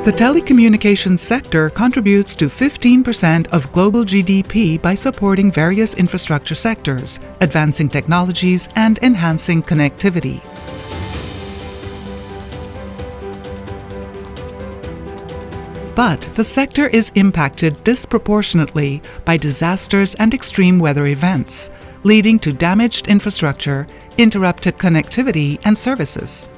The telecommunications sector contributes to 15% of global GDP by supporting various infrastructure sectors, advancing technologies, and enhancing connectivity. But the sector is impacted disproportionately by disasters and extreme weather events, leading to damaged infrastructure, interrupted connectivity, and services.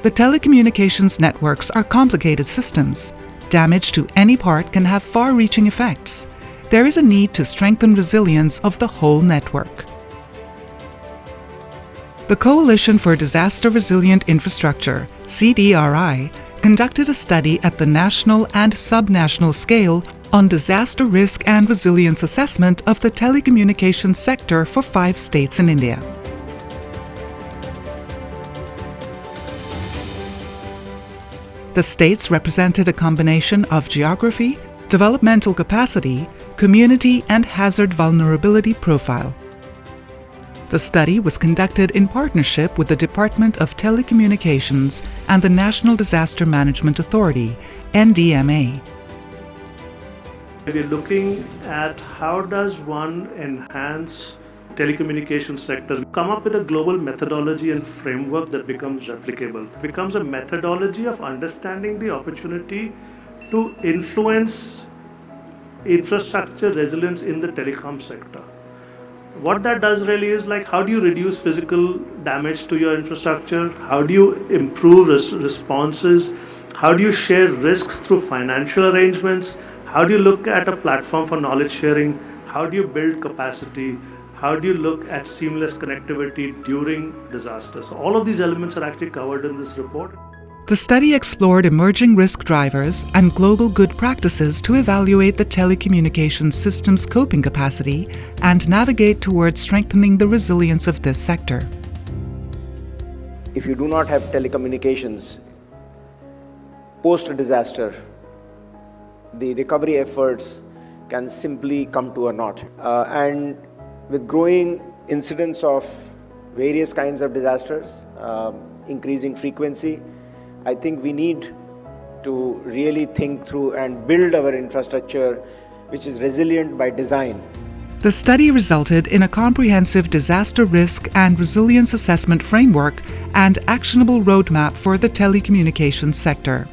The telecommunications networks are complicated systems. Damage to any part can have far-reaching effects. There is a need to strengthen resilience of the whole network. The Coalition for Disaster Resilient Infrastructure, CDRI, conducted a study at the national and subnational scale on disaster risk and resilience assessment of the telecommunications sector for 5 states in India. The states represented a combination of geography, developmental capacity, community, and hazard vulnerability profile. The study was conducted in partnership with the Department of Telecommunications and the National Disaster Management Authority, NDMA. We're looking at how does one enhance telecommunications sector, come up with a global methodology and framework that becomes replicable. It becomes a methodology of understanding the opportunity to influence infrastructure resilience in the telecom sector. What that does really is like, how do you reduce physical damage to your infrastructure? How do you improve responses? How do you share risks through financial arrangements? How do you look at a platform for knowledge sharing? How do you build capacity? How do you look at seamless connectivity during disasters? So all of these elements are actually covered in this report. The study explored emerging risk drivers and global good practices to evaluate the telecommunications system's coping capacity and navigate towards strengthening the resilience of this sector. If you do not have telecommunications post a disaster, the recovery efforts can simply come to a naught. And with growing incidence of various kinds of disasters, increasing frequency, I think we need to really think through and build our infrastructure which is resilient by design. The study resulted in a comprehensive disaster risk and resilience assessment framework and actionable roadmap for the telecommunications sector.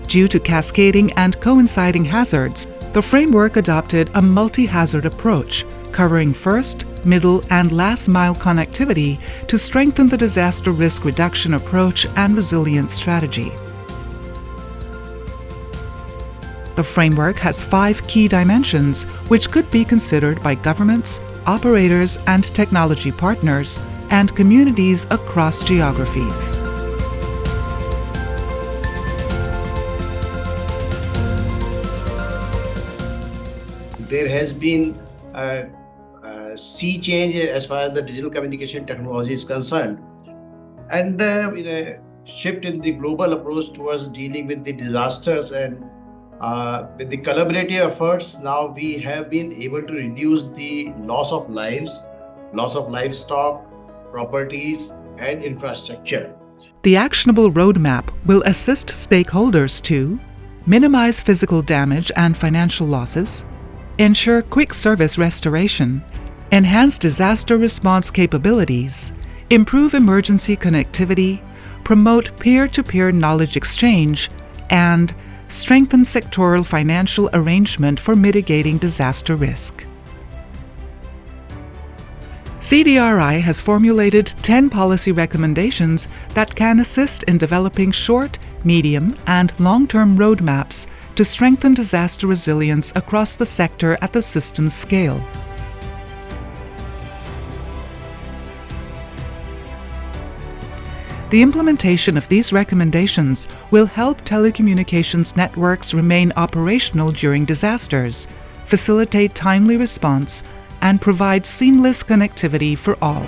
Due to cascading and coinciding hazards, the framework adopted a multi-hazard approach, covering first, middle, and last-mile connectivity to strengthen the disaster risk reduction approach and resilience strategy. The framework has 5 key dimensions which could be considered by governments, operators and technology partners, and communities across geographies. There has been a sea change as far as the digital communication technology is concerned, and in a shift in the global approach towards dealing with the disasters, and with the collaborative efforts, now we have been able to reduce the loss of lives, loss of livestock, properties, and infrastructure. The actionable roadmap will assist stakeholders to minimize physical damage and financial losses, ensure quick service restoration, enhance disaster response capabilities, improve emergency connectivity, promote peer-to-peer knowledge exchange, and strengthen sectoral financial arrangement for mitigating disaster risk. CDRI has formulated 10 policy recommendations that can assist in developing short, medium, and long-term roadmaps to strengthen disaster resilience across the sector at the system scale. The implementation of these recommendations will help telecommunications networks remain operational during disasters, facilitate timely response, and provide seamless connectivity for all.